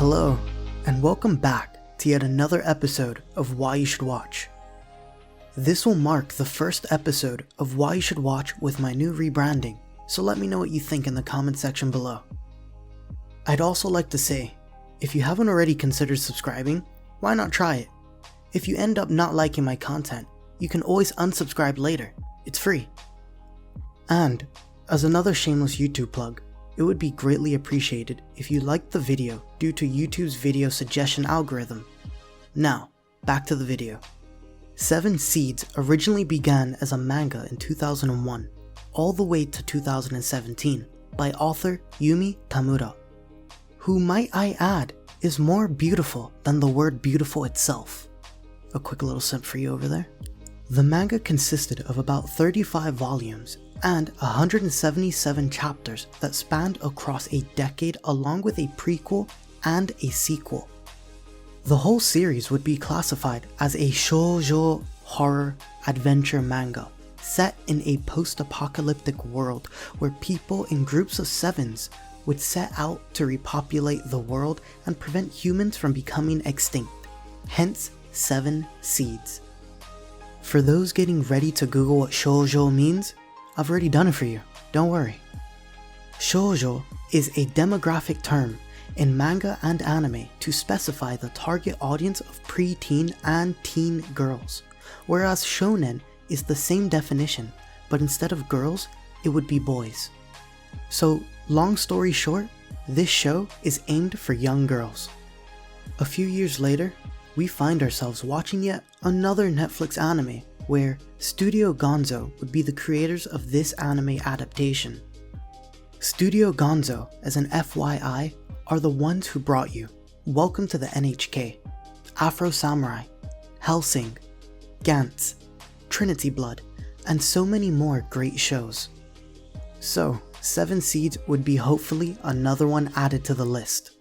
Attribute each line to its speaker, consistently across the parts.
Speaker 1: Hello, and welcome back to yet another episode of Why You Should Watch. This will mark the first episode of Why You Should Watch with my new rebranding, so let me know what you think in the comment section below. I'd also like to say, if you haven't already considered subscribing, why not try it? If you end up not liking my content, you can always unsubscribe later, it's free. And, as another shameless YouTube plug, it would be greatly appreciated if you liked the video due to YouTube's video suggestion algorithm. Now, back to the video. 7 Seeds originally began as a manga in 2001, all the way to 2017, by author Yumi Tamura, who, might I add, is more beautiful than the word beautiful itself. A quick little simp for you over there. The manga consisted of about 35 volumes and 177 chapters that spanned across a decade, along with a prequel and a sequel. The whole series would be classified as a Shoujo horror adventure manga set in a post-apocalyptic world where people in groups of 7s would set out to repopulate the world and prevent humans from becoming extinct, hence 7 Seeds. For those getting ready to Google what Shoujo means, I've already done it for you, don't worry. Shoujo is a demographic term in manga and anime to specify the target audience of pre-teen and teen girls, whereas shonen is the same definition, but instead of girls, it would be boys. So, long story short, this show is aimed for young girls. A few years later, we find ourselves watching yet another Netflix anime where Studio Gonzo would be the creators of this anime adaptation. Studio Gonzo, as an FYI, are the ones who brought you Welcome to the NHK, Afro Samurai, Hellsing, Gantz, Trinity Blood, and so many more great shows. So, 7 Seeds would be hopefully another one added to the list.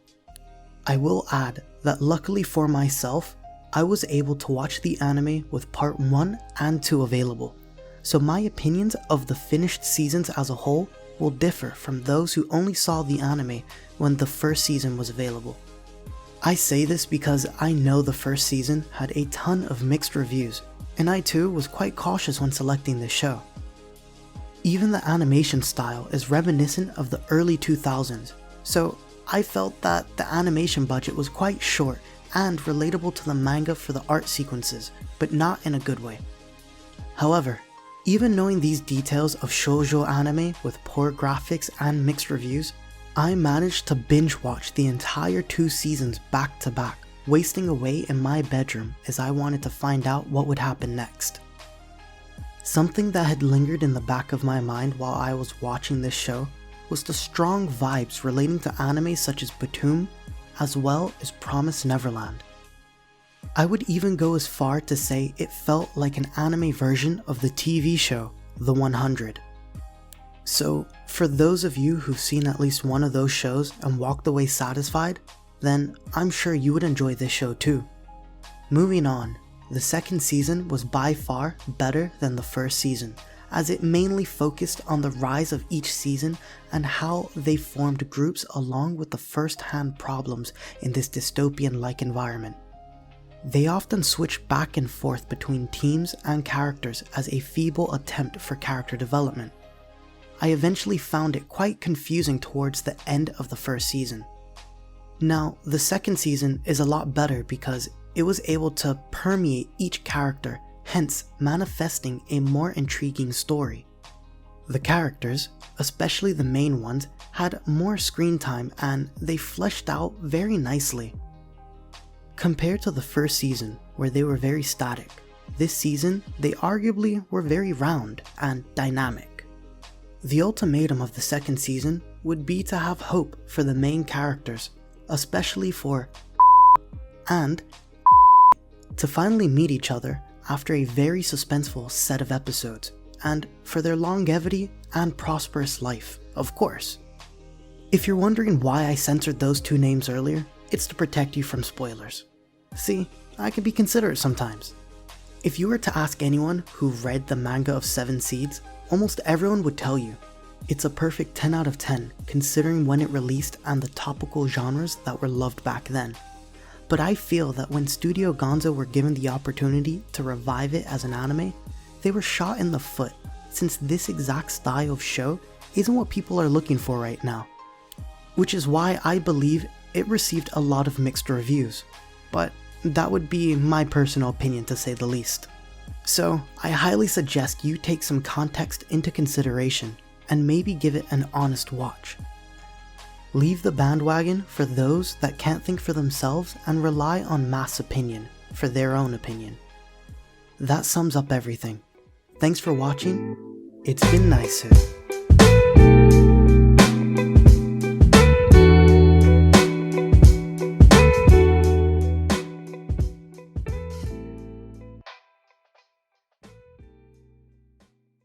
Speaker 1: I will add that luckily for myself, I was able to watch the anime with part 1 and 2 available, so my opinions of the finished seasons as a whole will differ from those who only saw the anime when the first season was available. I say this because I know the first season had a ton of mixed reviews, and I too was quite cautious when selecting this show. Even the animation style is reminiscent of the early 2000s, so I felt that the animation budget was quite short and relatable to the manga for the art sequences, but not in a good way. However, even knowing these details of shoujo anime with poor graphics and mixed reviews, I managed to binge watch the entire 2 seasons back to back, wasting away in my bedroom as I wanted to find out what would happen next. Something that had lingered in the back of my mind while I was watching this show was the strong vibes relating to anime such as Batum, as well as Promised Neverland. I would even go as far to say it felt like an anime version of the TV show, The 100. So, for those of you who've seen at least one of those shows and walked away satisfied, then I'm sure you would enjoy this show too. Moving on, the second season was by far better than the first season, as it mainly focused on the rise of each season and how they formed groups along with the first-hand problems in this dystopian-like environment. They often switched back and forth between teams and characters as a feeble attempt for character development. I eventually found it quite confusing towards the end of the first season. Now, the second season is a lot better because it was able to permeate each character, hence manifesting a more intriguing story. The characters, especially the main ones, had more screen time and they fleshed out very nicely. Compared to the first season, where they were very static, this season they arguably were very round and dynamic. The ultimatum of the second season would be to have hope for the main characters, especially for and to finally meet each other after a very suspenseful set of episodes, and for their longevity and prosperous life, of course. If you're wondering why I censored those 2 names earlier, it's to protect you from spoilers. See, I can be considerate sometimes. If you were to ask anyone who read the manga of 7 Seeds, almost everyone would tell you It's a perfect 10 out of 10 considering when it released and the topical genres that were loved back then. But I feel that when Studio Gonzo were given the opportunity to revive it as an anime, they were shot in the foot, since this exact style of show isn't what people are looking for right now. Which is why I believe it received a lot of mixed reviews, but that would be my personal opinion to say the least. So I highly suggest you take some context into consideration and maybe give it an honest watch. Leave the bandwagon for those that can't think for themselves and rely on mass opinion for their own opinion. That sums up everything. Thanks for watching. It's been NAISU.